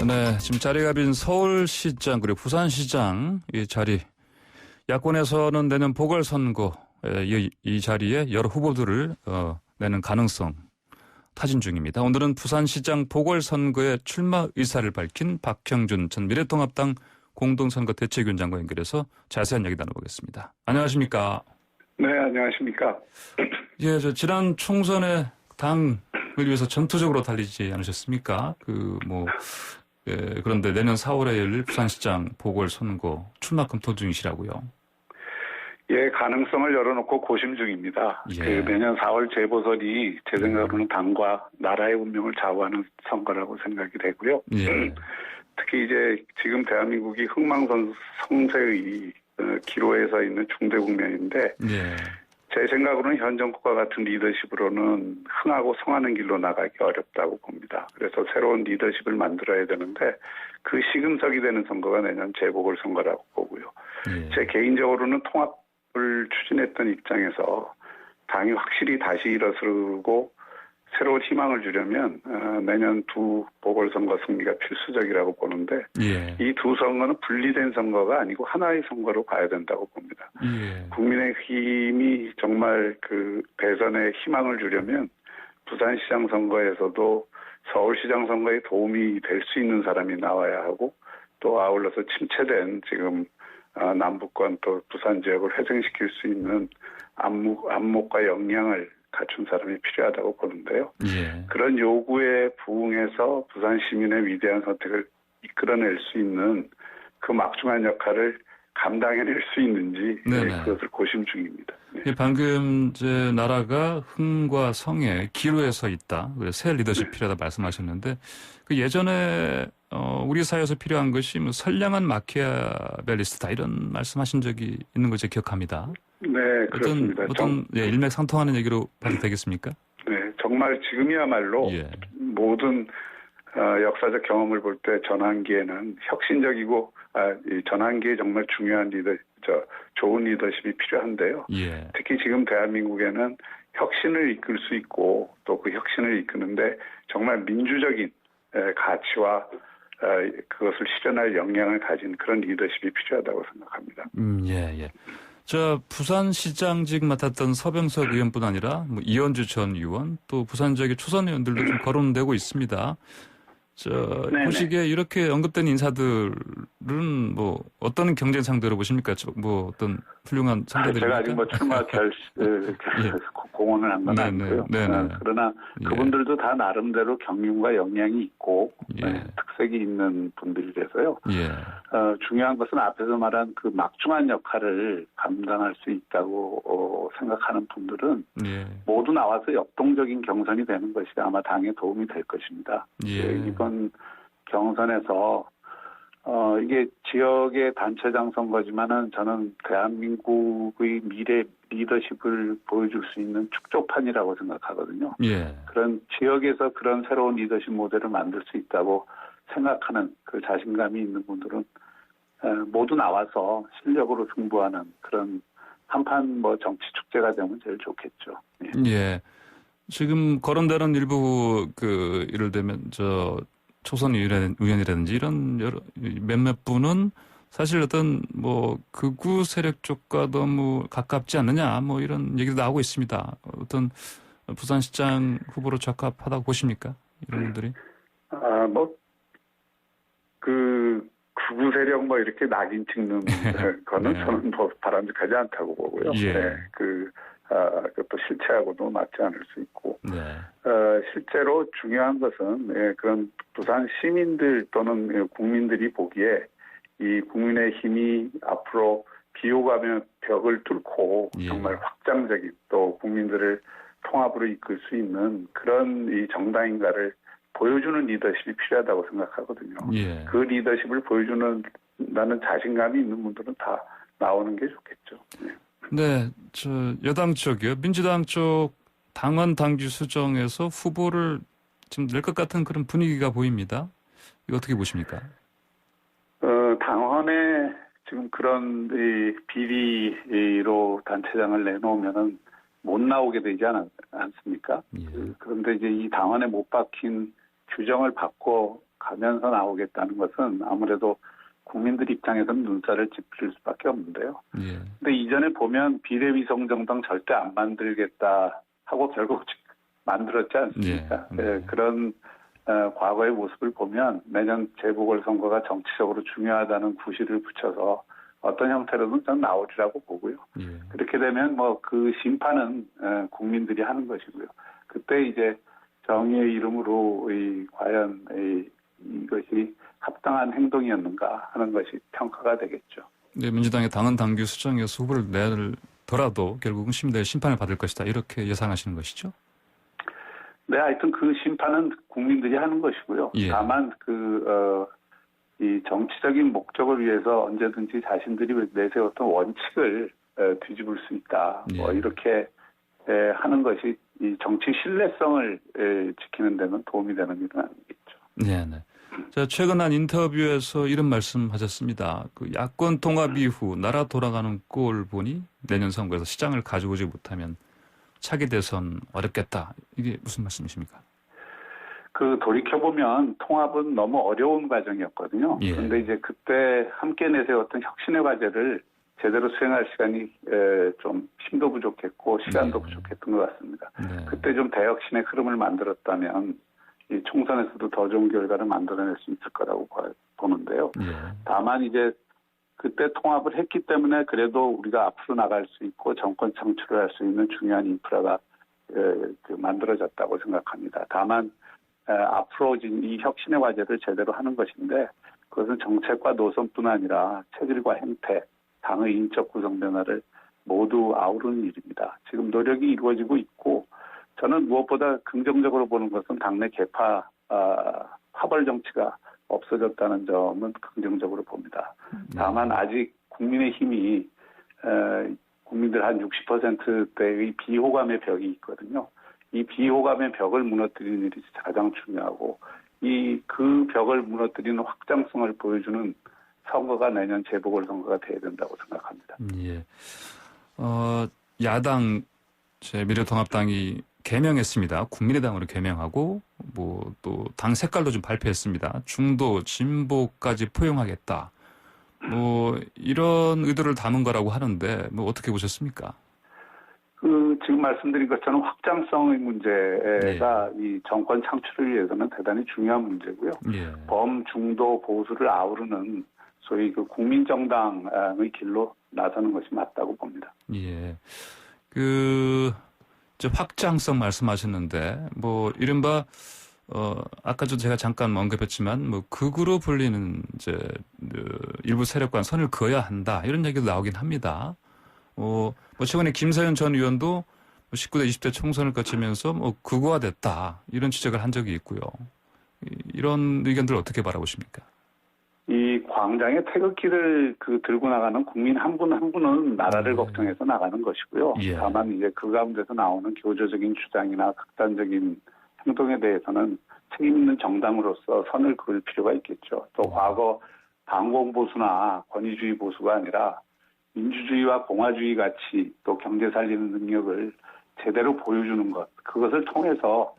네, 지금 자리가 빈 서울시장 그리고 부산시장 이 자리, 야권에서는 내년 보궐선거 이 자리에 여러 후보들을 내는 가능성 타진 중입니다. 오늘은 부산시장 보궐선거에 출마 의사를 밝힌 박형준 전 미래통합당 공동선거대책위원장과 연결해서 자세한 얘기 나눠보겠습니다. 안녕하십니까? 네, 안녕하십니까? 예, 지난 총선에 당을 위해서 전투적으로 달리지 않으셨습니까? 그런데 내년 4월에 열릴 부산시장 보궐선거 출마 검토 중이시라고요? 예, 가능성을 열어놓고 고심 중입니다. 예. 내년 4월 재보선이 제 생각으로는 당과 나라의 운명을 좌우하는 선거라고 생각이 되고요. 예. 특히 이제 지금 대한민국이 흥망성쇠의 기로에 서 있는 중대 국면인데, 예. 제 생각으로는 현 정권과 같은 리더십으로는 흥하고 성하는 길로 나가기 어렵다고 봅니다. 그래서 새로운 리더십을 만들어야 되는데 그 시금석이 되는 선거가 내년 재보궐선거라고 보고요. 예. 제 개인적으로는 통합을 추진했던 입장에서 당이 확실히 다시 일어서고 새로운 희망을 주려면 내년 두 보궐선거 승리가 필수적이라고 보는데 예. 이 두 선거는 분리된 선거가 아니고 하나의 선거로 가야 된다고 봅니다. 예. 국민의힘이 정말 그 대선에 희망을 주려면 부산시장 선거에서도 서울시장 선거에 도움이 될 수 있는 사람이 나와야 하고 또 아울러서 침체된 지금 남북권 또 부산 지역을 회생시킬 수 있는 안목과 역량을 갖춘 사람이 필요하다고 보는데요. 예. 그런 요구에 부응해서 부산 시민의 위대한 선택을 이끌어낼 수 있는 그 막중한 역할을 감당해낼 수 있는지 그것을 고심 중입니다. 네. 예, 방금 나라가 흥과 성의 기로에 서 있다. 그래서 새 리더십 필요하다 말씀하셨는데 그 예전에 우리 사회에서 필요한 것이 뭐 선량한 마키아벨리스트다 이런 말씀하신 적이 있는 걸 제가 기억합니다. 네, 그렇습니다. 어떤 일맥상통하는 얘기로 봐도 되겠습니까? 네, 정말 지금이야말로 모든 역사적 경험을 볼 때 전환기에는 혁신적이고 이 전환기에 정말 중요한 좋은 리더십이 필요한데요. 예. 특히 지금 대한민국에는 혁신을 이끌 수 있고 또 그 혁신을 이끄는데 정말 민주적인 가치와 그것을 실현할 역량을 가진 그런 리더십이 필요하다고 생각합니다. 예. 부산시장직 맡았던 서병석 의원뿐 아니라 이현주 전 의원 또 부산 지역의 초선 의원들도 좀 거론되고 있습니다. 보시기에 이렇게 언급된 인사들은 뭐 어떤 경쟁 상대로 보십니까? 뭐 어떤 훌륭한 상대들입니까? 제가 아직 출마 공언을 한 건 아니고요. 그러나 그분들도 다 나름대로 경륜과 역량이 있고 특색이 있는 분들이라서요. 중요한 것은 앞에서 말한 그 막중한 역할을 감당할 수 있다고 생각하는 분들은 모두 나와서 역동적인 경선이 되는 것이 아마 당에 도움이 될 것입니다. 이번 경선에서 이게 지역의 단체장 선거지만은 저는 대한민국의 미래 리더십을 보여줄 수 있는 축조판이라고 생각하거든요. 그런 지역에서 그런 새로운 리더십 모델을 만들 수 있다고 생각하는 그 자신감이 있는 분들은 모두 나와서 실력으로 승부하는 그런 한판 정치 축제가 되면 제일 좋겠죠. 지금 거론되는 일부 예를 들면 초선 의원이라든지 이런 몇몇 분은 사실 어떤 극우 세력 쪽과 너무 가깝지 않느냐 이런 얘기도 나오고 있습니다. 어떤 부산시장 후보로 적합하다고 보십니까? 이런 분들이? 극우 세력 이렇게 낙인 찍는 거는 저는 바람직하지 않다고 보고요. 그것도 실체하고도 맞지 않을 수 있고 실제로 중요한 것은 그런 부산 시민들 또는 국민들이 보기에 이 국민의힘이 앞으로 비호감의 벽을 뚫고 정말 확장적인 또 국민들을 통합으로 이끌 수 있는 그런 이 정당인가를 보여주는 리더십이 필요하다고 생각하거든요. 그 리더십을 보여주는 나는 자신감이 있는 분들은 다 나오는 게 좋겠죠. 여당 쪽이요. 민주당 쪽 당원 당규 수정에서 후보를 지금 낼 것 같은 그런 분위기가 보입니다. 이거 어떻게 보십니까? 당원에 지금 그런 비리로 단체장을 내놓으면은 못 나오게 되지 않습니까? 그런데 이제 이 당원에 못 박힌 규정을 바꿔 가면서 나오겠다는 것은 아무래도 국민들 입장에서는 눈살을 찌푸릴 수밖에 없는데요. 근데 이전에 보면 비례위성 정당 절대 안 만들겠다 하고 결국 만들었지 않습니까? 그런 과거의 모습을 보면 내년 재보궐선거가 정치적으로 중요하다는 구실을 붙여서 어떤 형태로든 전 나오리라고 보고요. 그렇게 되면 뭐 그 심판은 국민들이 하는 것이고요. 그때 이제 정의의 이름으로 과연 이것이 합당한 행동이었는가 하는 것이 평가가 되겠죠. 네, 민주당의 당헌 당규 수정에서 후보를 내더라도 결국은 시민들의 심판을 받을 것이다. 이렇게 예상하시는 것이죠? 네, 하여튼 그 심판은 국민들이 하는 것이고요. 다만 이 정치적인 목적을 위해서 언제든지 자신들이 내세웠던 원칙을 뒤집을 수 있다. 뭐 이렇게 하는 것이 이 정치 신뢰성을 지키는 데는 도움이 되는 일은 아니겠죠. 네. 자, 최근 한 인터뷰에서 이런 말씀하셨습니다. 그 야권 통합 이후 나라 돌아가는 꼴 보니 내년 선거에서 시장을 가져오지 못하면 차기 대선 어렵겠다. 이게 무슨 말씀이십니까? 돌이켜보면 통합은 너무 어려운 과정이었거든요. 그런데 이제 그때 함께 내세웠던 혁신의 과제를 제대로 수행할 시간이 좀 힘도 부족했고 시간도 부족했던 것 같습니다. 그때 좀 대혁신의 흐름을 만들었다면 이 총선에서도 더 좋은 결과를 만들어낼 수 있을 거라고 보는데요. 다만 이제 그때 통합을 했기 때문에 그래도 우리가 앞으로 나갈 수 있고 정권 창출을 할 수 있는 중요한 인프라가 만들어졌다고 생각합니다. 다만 앞으로 이 혁신의 과제를 제대로 하는 것인데 그것은 정책과 노선뿐 아니라 체질과 행태, 당의 인적 구성 변화를 모두 아우르는 일입니다. 지금 노력이 이루어지고 있고 저는 무엇보다 긍정적으로 보는 것은 당내 계파 파벌 정치가 없어졌다는 점은 긍정적으로 봅니다. 다만 아직 국민의힘이 국민들 한 60%대의 비호감의 벽이 있거든요. 이 비호감의 벽을 무너뜨리는 일이 가장 중요하고 그 벽을 무너뜨리는 확장성을 보여주는 선거가 내년 재보궐선거가 돼야 된다고 생각합니다. 야당 미래통합당이 개명했습니다. 국민의당으로 개명하고 뭐 또 당 색깔도 좀 발표했습니다. 중도, 진보까지 포용하겠다. 뭐 이런 의도를 담은 거라고 하는데 뭐 어떻게 보셨습니까? 지금 말씀드린 것처럼 확장성의 문제가 이 정권 창출을 위해서는 대단히 중요한 문제고요. 범, 중도, 보수를 아우르는 소위 국민정당의 길로 나서는 것이 맞다고 봅니다. 확장성 말씀하셨는데 뭐 이른바 아까도 제가 잠깐 언급했지만 뭐 극으로 불리는 일부 세력과는 선을 그어야 한다 이런 얘기도 나오긴 합니다. 뭐 최근에 김사연 전 의원도 19대 20대 총선을 거치면서 극우화됐다 이런 지적을 한 적이 있고요. 이런 의견들 어떻게 바라보십니까? 이 광장에 태극기를 들고 나가는 국민 한 분 한 분은 나라를 걱정해서 나가는 것이고요. 다만 이제 그 가운데서 나오는 교조적인 주장이나 극단적인 행동에 대해서는 책임 있는 정당으로서 선을 그을 필요가 있겠죠. 또 과거 반공보수나 권위주의 보수가 아니라 민주주의와 공화주의 가치 또 경제 살리는 능력을 제대로 보여주는 것, 그것을 통해서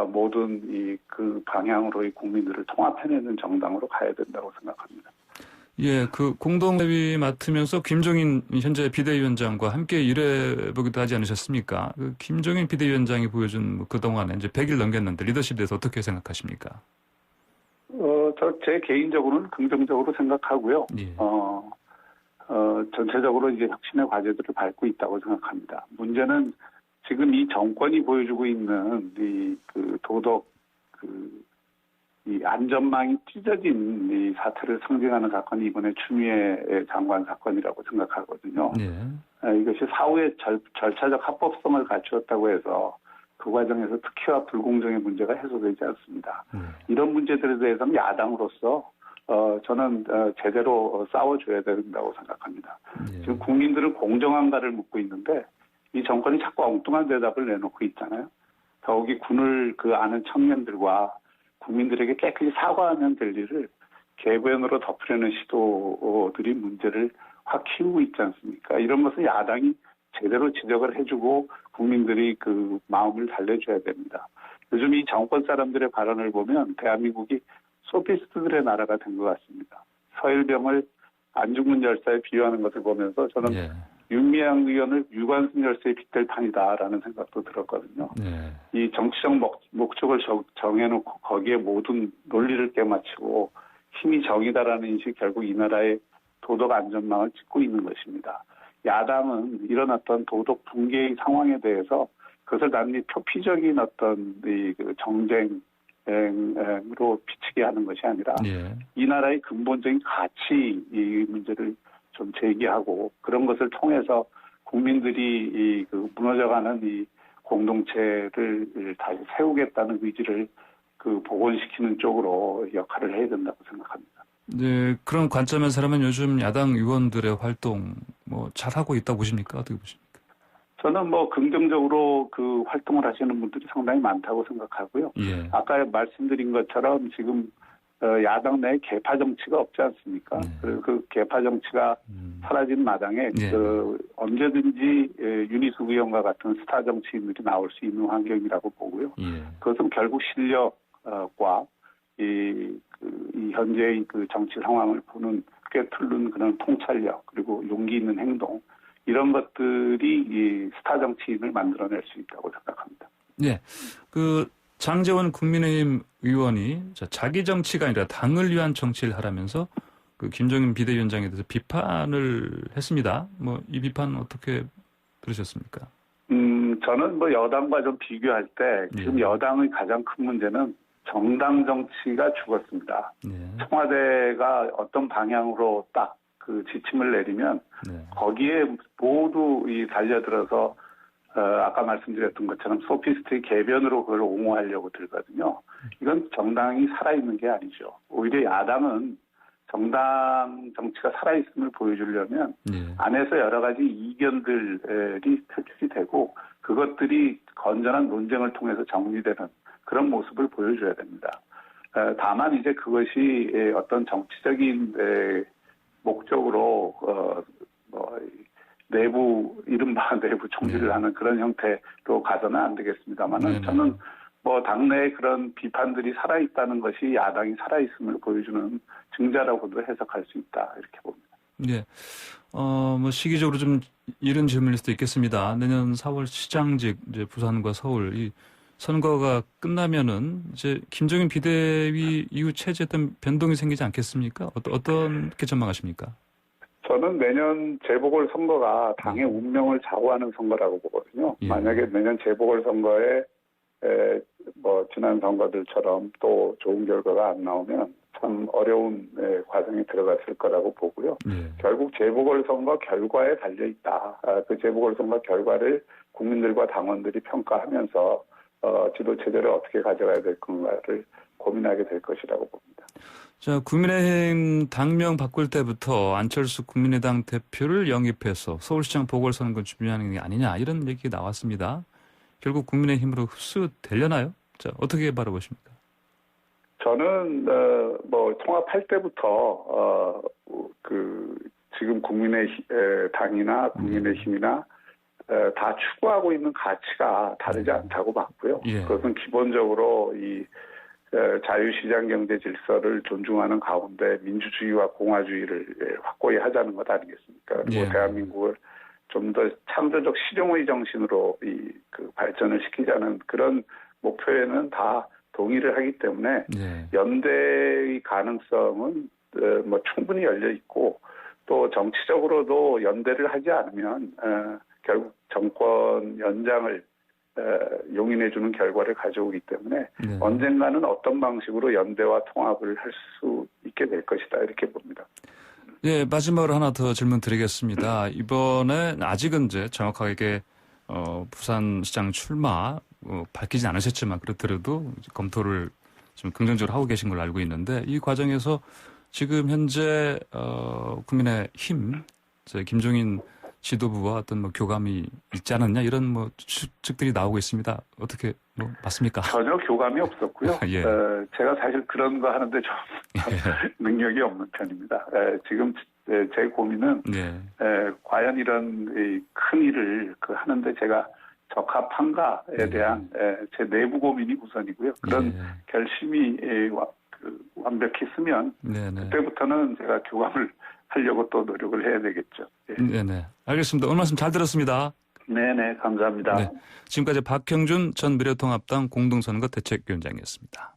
모든 그 방향으로의 국민들을 통합해내는 정당으로 가야 된다고 생각합니다. 그 공동대위 맡으면서 김종인 현재 비대위원장과 함께 일해보기도 하지 않으셨습니까? 김종인 비대위원장이 보여준 그동안에 이제 100일 넘겼는데 리더십에 대해서 어떻게 생각하십니까? 제 개인적으로는 긍정적으로 생각하고요. 전체적으로 이제 혁신의 과제들을 밟고 있다고 생각합니다. 문제는 지금 이 정권이 보여주고 있는 도덕, 이 안전망이 찢어진 이 사태를 상징하는 사건이 이번에 추미애 장관 사건이라고 생각하거든요. 이것이 사후에 절차적 합법성을 갖추었다고 해서 그 과정에서 특혜와 불공정의 문제가 해소되지 않습니다. 이런 문제들에 대해서는 야당으로서 저는 제대로 싸워줘야 된다고 생각합니다. 지금 국민들은 공정한가를 묻고 있는데 이 정권이 자꾸 엉뚱한 대답을 내놓고 있잖아요. 더욱이 군을 아는 청년들과 국민들에게 깨끗이 사과하면 될 일을 개변으로 덮으려는 시도들이 문제를 확 키우고 있지 않습니까? 이런 것을 야당이 제대로 지적을 해주고 국민들이 그 마음을 달래줘야 됩니다. 요즘 이 정권 사람들의 발언을 보면 대한민국이 소피스트들의 나라가 된 것 같습니다. 서일병을 안중근 열사에 비유하는 것을 보면서 저는 예. 윤미향 의원을 유관순 열사에 빗댈 판이다라는 생각도 들었거든요. 예. 이 정치적 목적을 정해놓고 거기에 모든 논리를 깨맞추고 힘이 정이다라는 인식이 결국 이 나라의 도덕 안전망을 찍고 있는 것입니다. 야당은 이런 어떤 도덕 붕괴의 상황에 대해서 그것을 단지 표피적인 어떤 그 정쟁으로 비치게 하는 것이 아니라 예. 이 나라의 근본적인 가치 이 문제를 좀 제기하고 그런 것을 통해서 국민들이 그 무너져가는 이 공동체를 다시 세우겠다는 의지를 그 복원시키는 쪽으로 역할을 해야 된다고 생각합니다. 네, 그런 관점에서라면 요즘 야당 의원들의 활동 뭐 잘하고 있다고 보십니까? 어떻게 보십니까? 저는 뭐 긍정적으로 그 활동을 하시는 분들이 상당히 많다고 생각하고요. 예. 아까 말씀드린 것처럼 지금 야당 내에 계파 정치가 없지 않습니까? 네. 그래서 그 계파 정치가 사라진 마당에 예. 언제든지 윤희숙 의원과 같은 스타 정치인들이 나올 수 있는 환경이라고 보고요. 예. 그것은 결국 실력과 이 현재의 그 정치 상황을 보는 꿰뚫는 그런 통찰력 그리고 용기 있는 행동 이런 것들이 이 스타 정치인을 만들어낼 수 있다고 생각합니다. 네, 그 장제원 국민의힘 의원이 자기 정치가 아니라 당을 위한 정치를 하라면서 그 김종인 비대위원장에 대해서 비판을 했습니다. 뭐 이 비판 어떻게 들으셨습니까? 저는 뭐 여당과 좀 비교할 때 지금 예. 여당의 가장 큰 문제는 정당 정치가 죽었습니다. 네. 청와대가 어떤 방향으로 딱 그 지침을 내리면 네. 거기에 모두 달려들어서 아까 말씀드렸던 것처럼 소피스트의 개변으로 그걸 옹호하려고 들거든요. 이건 정당이 살아있는 게 아니죠. 오히려 야당은 정당 정치가 살아있음을 보여주려면 네. 안에서 여러 가지 이견들이 표출이 되고 그것들이 건전한 논쟁을 통해서 정리되는 그런 모습을 보여줘야 됩니다. 다만 이제 그것이 어떤 정치적인 목적으로 이른바 내부 총질을 네. 하는 그런 형태로 가서는 안 되겠습니다만은 네. 저는 뭐 당내에 그런 비판들이 살아있다는 것이 야당이 살아있음을 보여주는 증자라고도 해석할 수 있다 이렇게 봅니다. 네. 뭐 시기적으로 좀 이른 질문일 수도 있겠습니다. 내년 4월 시장직 이제 부산과 서울 이 선거가 끝나면은 이제 김종인 비대위 이후 체제에 어떤 변동이 생기지 않겠습니까? 어떻게 전망하십니까? 저는 내년 재보궐선거가 당의 운명을 좌우하는 선거라고 보거든요. 예. 만약에 내년 재보궐선거에 뭐 지난 선거들처럼 또 좋은 결과가 안 나오면 참 어려운 과정에 들어갔을 거라고 보고요. 예. 결국 재보궐선거 결과에 달려 있다. 그 재보궐선거 결과를 국민들과 당원들이 평가하면서 지도 체제를 어떻게 가져가야 될 건가를 고민하게 될 것이라고 봅니다. 자, 국민의힘 당명 바꿀 때부터 안철수 국민의당 대표를 영입해서 서울시장 보궐선거 준비하는 게 아니냐 이런 얘기가 나왔습니다. 결국 국민의힘으로 흡수되려나요? 자, 어떻게 바라보십니까? 저는 뭐 통합할 때부터 지금 국민의당이나 국민의힘이나 다 추구하고 있는 가치가 다르지 않다고 봤고요. 예. 그것은 기본적으로 이 자유시장 경제 질서를 존중하는 가운데 민주주의와 공화주의를 확고히 하자는 것 아니겠습니까? 그리고 예. 대한민국을 좀 더 창조적 실용의 정신으로 그 발전을 시키자는 그런 목표에는 다 동의를 하기 때문에 예. 연대의 가능성은 뭐 충분히 열려 있고 또 정치적으로도 연대를 하지 않으면 결국 정권 연장을 용인해주는 결과를 가져오기 때문에 네. 언젠가는 어떤 방식으로 연대와 통합을 할 수 있게 될 것이다 이렇게 봅니다. 예, 마지막으로 하나 더 질문 드리겠습니다. 이번에 아직은 이제 정확하게 부산시장 출마 밝히지 않으셨지만 그렇더라도 검토를 좀 긍정적으로 하고 계신 걸로 알고 있는데 이 과정에서 지금 현재 국민의힘 김종인 지도부와 어떤 뭐 교감이 있지 않았냐 이런 뭐 추측들이 나오고 있습니다. 어떻게 뭐 맞습니까? 전혀 교감이 없었고요. 예. 제가 사실 그런 거 하는데 좀 능력이 없는 편입니다. 지금 제 고민은 과연 이런 큰 일을 하는데 제가 적합한가에 대한 제 내부 고민이 우선이고요. 그런 결심이 완벽히 쓰면 네네. 그때부터는 제가 교감을 하려고 또 노력을 해야 되겠죠. 예. 네네. 알겠습니다. 오늘 말씀 잘 들었습니다. 네네. 감사합니다. 네. 지금까지 박형준 전 미래통합당 공동선거 대책위원장이었습니다.